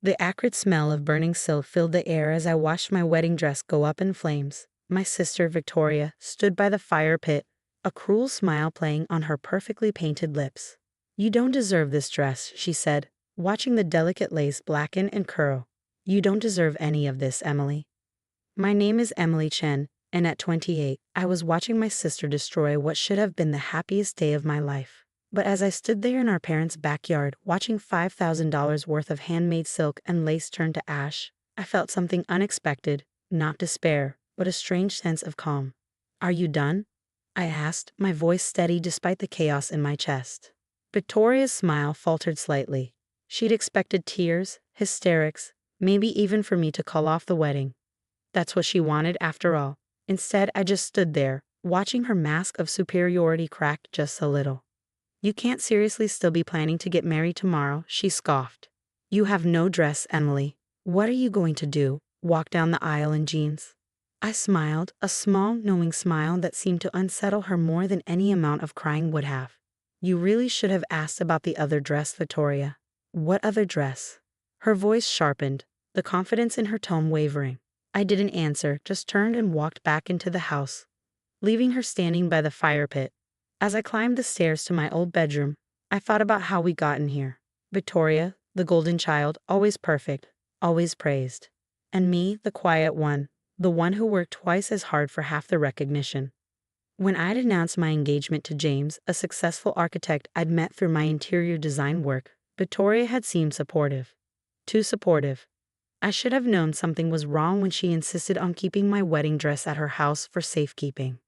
The acrid smell of burning silk filled the air as I watched my wedding dress go up in flames. My sister, Victoria, stood by the fire pit, a cruel smile playing on her perfectly painted lips. "You don't deserve this dress," she said, watching the delicate lace blacken and curl. "You don't deserve any of this, Emily." My name is Emily Chen, and at 28, I was watching my sister destroy what should have been the happiest day of my life. But as I stood there in our parents' backyard, watching $5,000 worth of handmade silk and lace turn to ash, I felt something unexpected, not despair, but a strange sense of calm. "Are you done?" I asked, my voice steady despite the chaos in my chest. Victoria's smile faltered slightly. She'd expected tears, hysterics, maybe even for me to call off the wedding. That's what she wanted after all. Instead, I just stood there, watching her mask of superiority crack just a little. "You can't seriously still be planning to get married tomorrow," she scoffed. "You have no dress, Emily. What are you going to do, walk down the aisle in jeans?" I smiled, a small, knowing smile that seemed to unsettle her more than any amount of crying would have. "You really should have asked about the other dress, Victoria." "What other dress?" Her voice sharpened, the confidence in her tone wavering. I didn't answer, just turned and walked back into the house, leaving her standing by the fire pit. As I climbed the stairs to my old bedroom, I thought about how we got in here. Victoria, the golden child, always perfect, always praised. And me, the quiet one, the one who worked twice as hard for half the recognition. When I'd announced my engagement to James, a successful architect I'd met through my interior design work, Victoria had seemed supportive. Too supportive. I should have known something was wrong when she insisted on keeping my wedding dress at her house for safekeeping.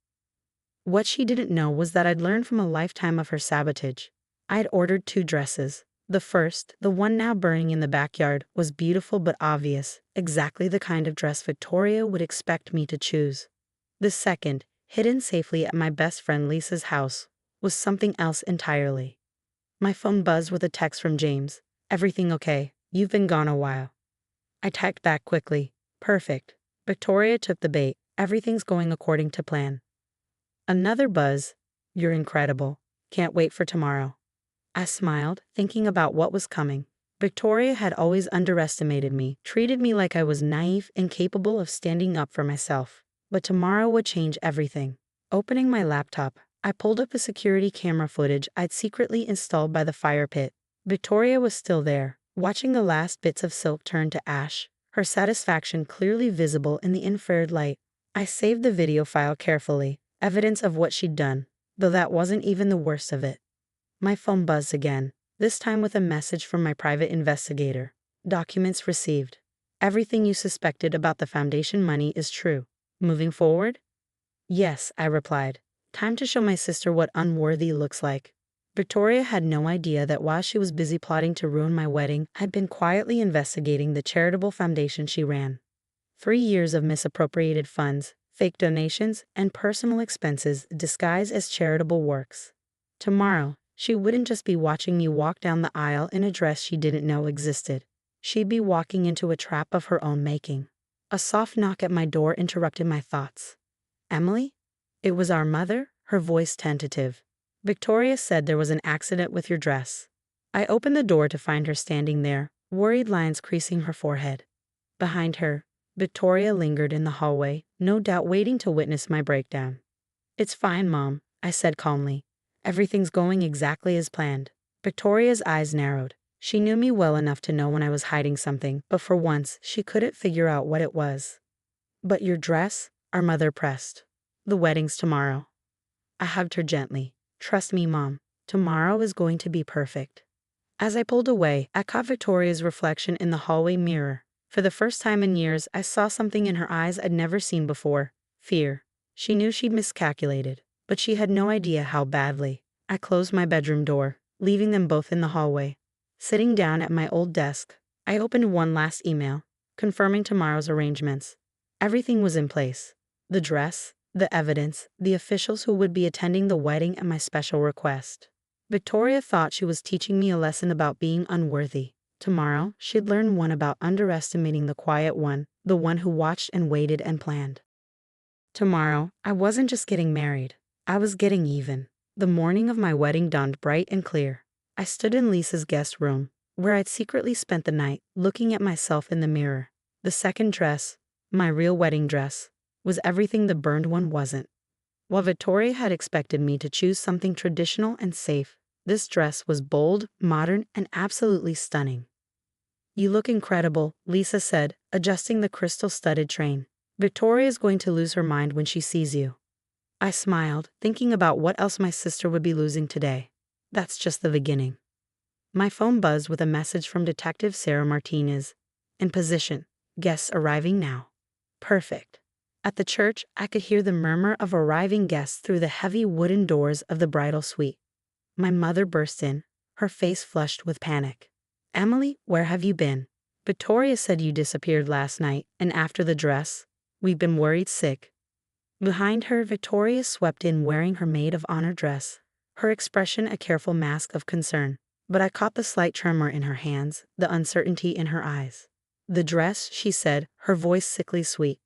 What she didn't know was that I'd learned from a lifetime of her sabotage. I'd ordered 2 dresses. The first, the one now burning in the backyard, was beautiful but obvious, exactly the kind of dress Victoria would expect me to choose. The second, hidden safely at my best friend Lisa's house, was something else entirely. My phone buzzed with a text from James. "Everything okay? You've been gone a while." I typed back quickly. "Perfect." Victoria took the bait. "Everything's going according to plan." Another buzz. "You're incredible. Can't wait for tomorrow." I smiled, thinking about what was coming. Victoria had always underestimated me, treated me like I was naive, incapable of standing up for myself. But tomorrow would change everything. Opening my laptop, I pulled up the security camera footage I'd secretly installed by the fire pit. Victoria was still there, watching the last bits of silk turn to ash, her satisfaction clearly visible in the infrared light. I saved the video file carefully, evidence of what she'd done, though that wasn't even the worst of it. My phone buzzed again, this time with a message from my private investigator. "Documents received. Everything you suspected about the foundation money is true. Moving forward?" "Yes," I replied. Time to show my sister what unworthy looks like. Victoria had no idea that while she was busy plotting to ruin my wedding, I'd been quietly investigating the charitable foundation she ran. 3 years of misappropriated funds, fake donations, and personal expenses disguised as charitable works. Tomorrow, she wouldn't just be watching me walk down the aisle in a dress she didn't know existed. She'd be walking into a trap of her own making. A soft knock at my door interrupted my thoughts. "Emily?" It was our mother, her voice tentative. "Victoria said there was an accident with your dress." I opened the door to find her standing there, worried lines creasing her forehead. Behind her, Victoria lingered in the hallway, no doubt waiting to witness my breakdown. "It's fine, Mom," I said calmly. "Everything's going exactly as planned." Victoria's eyes narrowed. She knew me well enough to know when I was hiding something, but for once, she couldn't figure out what it was. "But your dress?" our mother pressed. "The wedding's tomorrow." I hugged her gently. "Trust me, Mom. Tomorrow is going to be perfect." As I pulled away, I caught Victoria's reflection in the hallway mirror. For the first time in years, I saw something in her eyes I'd never seen before. Fear. She knew she'd miscalculated, but she had no idea how badly. I closed my bedroom door, leaving them both in the hallway. Sitting down at my old desk, I opened one last email, confirming tomorrow's arrangements. Everything was in place. The dress, the evidence, the officials who would be attending the wedding, and my special request. Victoria thought she was teaching me a lesson about being unworthy. Tomorrow, she'd learn one about underestimating the quiet one, the one who watched and waited and planned. Tomorrow, I wasn't just getting married. I was getting even. The morning of my wedding dawned bright and clear. I stood in Lisa's guest room, where I'd secretly spent the night looking at myself in the mirror. The second dress, my real wedding dress, was everything the burned one wasn't. While Victoria had expected me to choose something traditional and safe, this dress was bold, modern, and absolutely stunning. "You look incredible," Lisa said, adjusting the crystal-studded train. "Victoria's going to lose her mind when she sees you." I smiled, thinking about what else my sister would be losing today. That's just the beginning. My phone buzzed with a message from Detective Sarah Martinez. "In position. Guests arriving now." Perfect. At the church, I could hear the murmur of arriving guests through the heavy wooden doors of the bridal suite. My mother burst in, her face flushed with panic. "Emily, where have you been? Victoria said you disappeared last night, and after the dress. We've been worried sick." Behind her, Victoria swept in wearing her maid of honor dress, her expression a careful mask of concern. But I caught the slight tremor in her hands, the uncertainty in her eyes. "The dress," she said, her voice sickly sweet.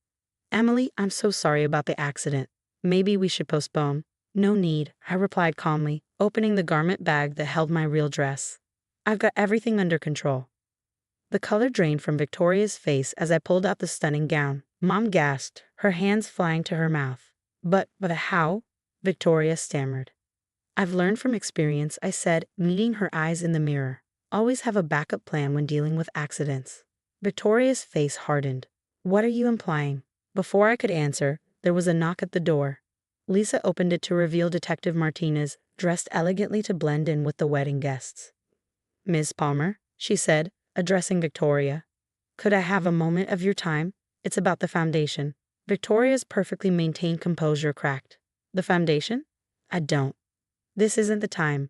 "Emily, I'm so sorry about the accident. Maybe we should postpone." "No need," I replied calmly, opening the garment bag that held my real dress. "I've got everything under control." The color drained from Victoria's face as I pulled out the stunning gown. Mom gasped, her hands flying to her mouth. But how?" Victoria stammered. "I've learned from experience," I said, meeting her eyes in the mirror. "Always have a backup plan when dealing with accidents." Victoria's face hardened. "What are you implying?" Before I could answer, there was a knock at the door. Lisa opened it to reveal Detective Martinez, dressed elegantly to blend in with the wedding guests. "Ms. Palmer," she said, addressing Victoria, "could I have a moment of your time? It's about the foundation." Victoria's perfectly maintained composure cracked. "The foundation? I don't. This isn't the time."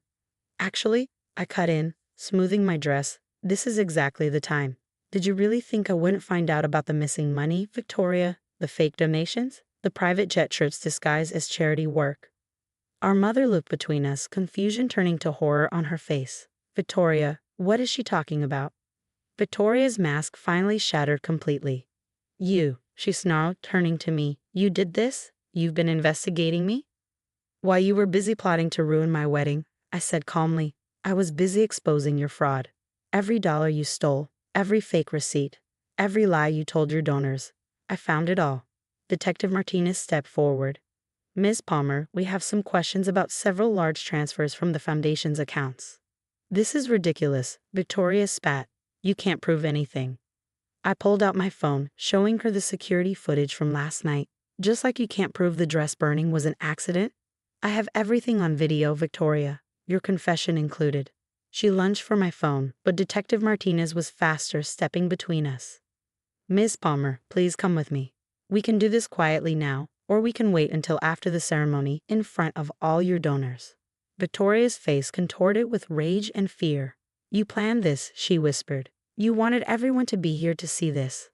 "Actually," I cut in, smoothing my dress, "this is exactly the time. Did you really think I wouldn't find out about the missing money, Victoria? The fake donations? The private jet trips disguised as charity work?" Our mother looked between us, confusion turning to horror on her face. "Victoria, what is she talking about?" Victoria's mask finally shattered completely. "You," she snarled, turning to me. "You did this? You've been investigating me?" "While you were busy plotting to ruin my wedding," I said calmly, "I was busy exposing your fraud. Every dollar you stole, every fake receipt, every lie you told your donors. I found it all." Detective Martinez stepped forward. "Ms. Palmer, we have some questions about several large transfers from the foundation's accounts." "This is ridiculous," Victoria spat. "You can't prove anything." I pulled out my phone, showing her the security footage from last night. "Just like you can't prove the dress burning was an accident. I have everything on video, Victoria, your confession included." She lunged for my phone, but Detective Martinez was faster, stepping between us. "Ms. Palmer, please come with me. We can do this quietly now, or we can wait until after the ceremony in front of all your donors." Victoria's face contorted with rage and fear. "You planned this," she whispered. "You wanted everyone to be here to see this."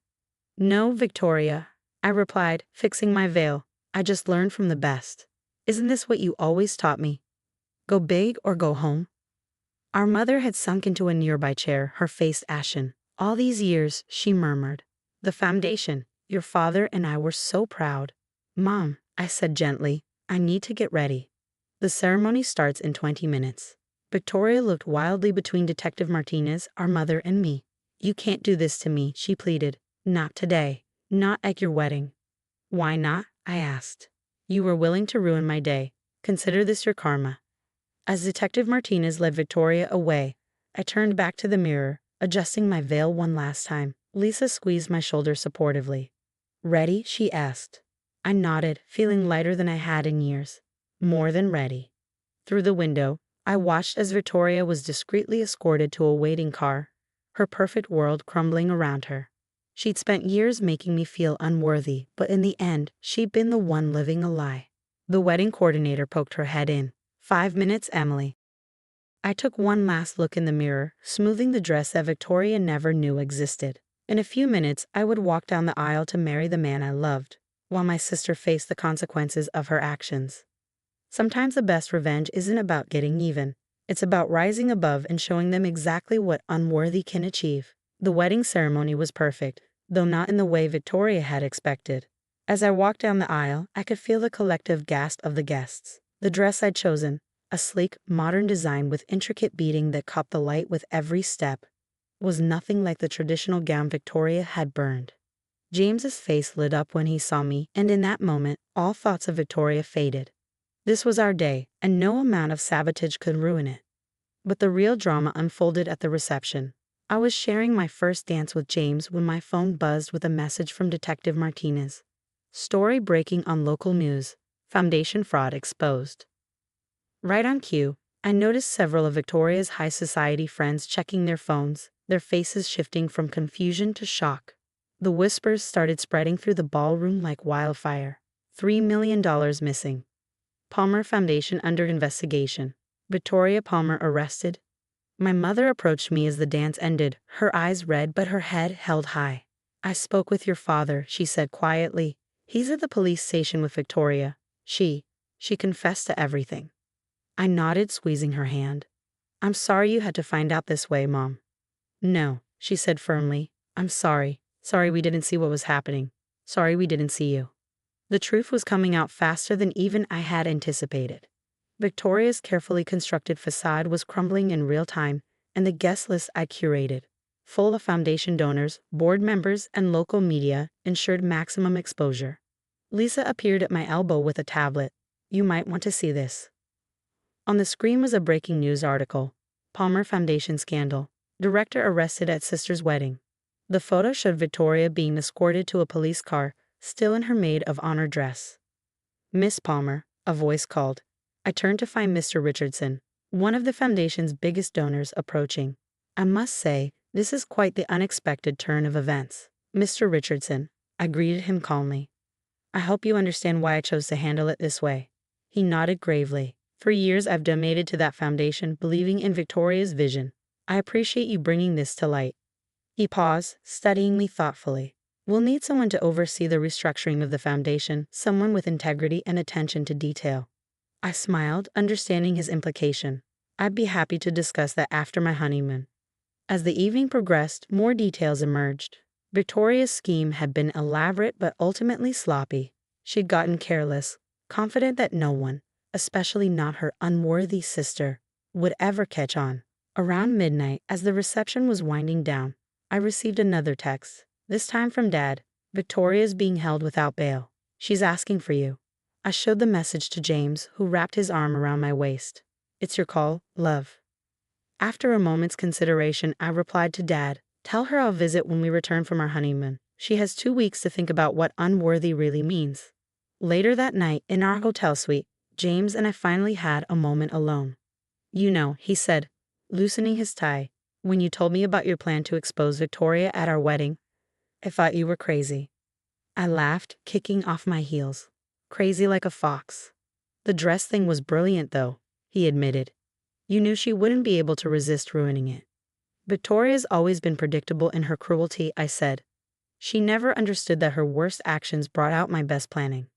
"No, Victoria," I replied, fixing my veil. "I just learned from the best. Isn't this what you always taught me? Go big or go home?" Our mother had sunk into a nearby chair, her face ashen. "All these years," she murmured. "The foundation. Your father and I were so proud." "Mom," I said gently, "I need to get ready. The ceremony starts in 20 minutes. Victoria looked wildly between Detective Martinez, our mother, and me. "You can't do this to me," she pleaded. "Not today. Not at your wedding." "Why not?" I asked. "You were willing to ruin my day. Consider this your karma." As Detective Martinez led Victoria away, I turned back to the mirror, adjusting my veil one last time. Lisa squeezed my shoulder supportively. "Ready?" she asked. I nodded, feeling lighter than I had in years. More than ready. Through the window, I watched as Victoria was discreetly escorted to a waiting car, her perfect world crumbling around her. She'd spent years making me feel unworthy, but in the end, she'd been the one living a lie. The wedding coordinator poked her head in. 5 minutes, Emily." I took one last look in the mirror, smoothing the dress that Victoria never knew existed. In a few minutes, I would walk down the aisle to marry the man I loved, while my sister faced the consequences of her actions. Sometimes the best revenge isn't about getting even. It's about rising above and showing them exactly what unworthy can achieve. The wedding ceremony was perfect, though not in the way Victoria had expected. As I walked down the aisle, I could feel the collective gasp of the guests. The dress I'd chosen, a sleek, modern design with intricate beading that caught the light with every step, was nothing like the traditional gown Victoria had burned. James's face lit up when he saw me, and in that moment, all thoughts of Victoria faded. This was our day, and no amount of sabotage could ruin it. But the real drama unfolded at the reception. I was sharing my first dance with James when my phone buzzed with a message from Detective Martinez. Story breaking on local news. Foundation fraud exposed. Right on cue, I noticed several of Victoria's high society friends checking their phones, their faces shifting from confusion to shock. The whispers started spreading through the ballroom like wildfire. $3 million missing. Palmer Foundation under investigation. Victoria Palmer arrested. My mother approached me as the dance ended, her eyes red but her head held high. I spoke with your father, she said quietly. He's at the police station with Victoria. She confessed to everything. I nodded, squeezing her hand. I'm sorry you had to find out this way, Mom. No, she said firmly. I'm sorry. Sorry we didn't see what was happening. Sorry we didn't see you. The truth was coming out faster than even I had anticipated. Victoria's carefully constructed facade was crumbling in real time, and the guest list I curated, full of foundation donors, board members, and local media, ensured maximum exposure. Lisa appeared at my elbow with a tablet. You might want to see this. On the screen was a breaking news article. Palmer Foundation scandal. Director arrested at sister's wedding. The photo showed Victoria being escorted to a police car, still in her maid of honor dress. Miss Palmer, a voice called. I turned to find Mr. Richardson, one of the foundation's biggest donors, approaching. I must say, this is quite the unexpected turn of events. Mr. Richardson, I greeted him calmly. I hope you understand why I chose to handle it this way. He nodded gravely. For years I've donated to that foundation, believing in Victoria's vision. I appreciate you bringing this to light. He paused, studying me thoughtfully. We'll need someone to oversee the restructuring of the foundation, someone with integrity and attention to detail. I smiled, understanding his implication. I'd be happy to discuss that after my honeymoon. As the evening progressed, more details emerged. Victoria's scheme had been elaborate but ultimately sloppy. She'd gotten careless, confident that no one, especially not her unworthy sister, would ever catch on. Around midnight, as the reception was winding down, I received another text, this time from Dad. Victoria's being held without bail. She's asking for you. I showed the message to James, who wrapped his arm around my waist. It's your call, love. After a moment's consideration, I replied to Dad, tell her I'll visit when we return from our honeymoon. She has 2 weeks to think about what unworthy really means. Later that night, in our hotel suite, James and I finally had a moment alone. You know, he said, loosening his tie, when you told me about your plan to expose Victoria at our wedding, I thought you were crazy. I laughed, kicking off my heels. Crazy like a fox. The dress thing was brilliant though, he admitted. You knew she wouldn't be able to resist ruining it. Victoria's always been predictable in her cruelty, I said. She never understood that her worst actions brought out my best planning.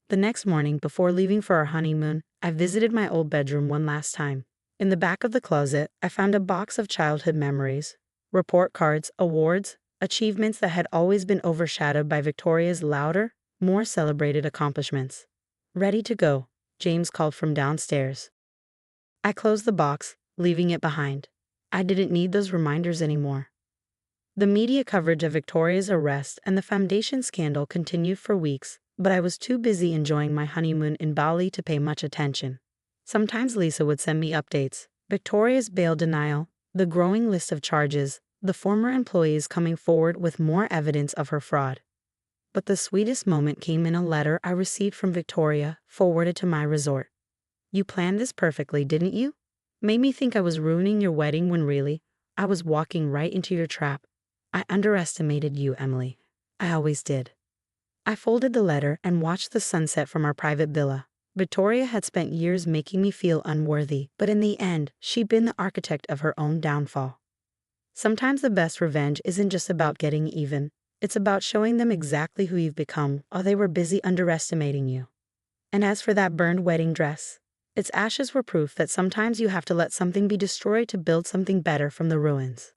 The next morning, before leaving for our honeymoon, I visited my old bedroom one last time. In the back of the closet, I found a box of childhood memories, report cards, awards, achievements that had always been overshadowed by Victoria's louder, more celebrated accomplishments. Ready to go, James called from downstairs. I closed the box, leaving it behind. I didn't need those reminders anymore. The media coverage of Victoria's arrest and the foundation scandal continued for weeks, but I was too busy enjoying my honeymoon in Bali to pay much attention. Sometimes Lisa would send me updates, Victoria's bail denial, the growing list of charges, the former employees coming forward with more evidence of her fraud. But the sweetest moment came in a letter I received from Victoria, forwarded to my resort. You planned this perfectly, didn't you? Made me think I was ruining your wedding when really, I was walking right into your trap. I underestimated you, Emily. I always did. I folded the letter and watched the sunset from our private villa. Victoria had spent years making me feel unworthy, but in the end, she'd been the architect of her own downfall. Sometimes the best revenge isn't just about getting even. It's about showing them exactly who you've become while they were busy underestimating you. And as for that burned wedding dress, its ashes were proof that sometimes you have to let something be destroyed to build something better from the ruins.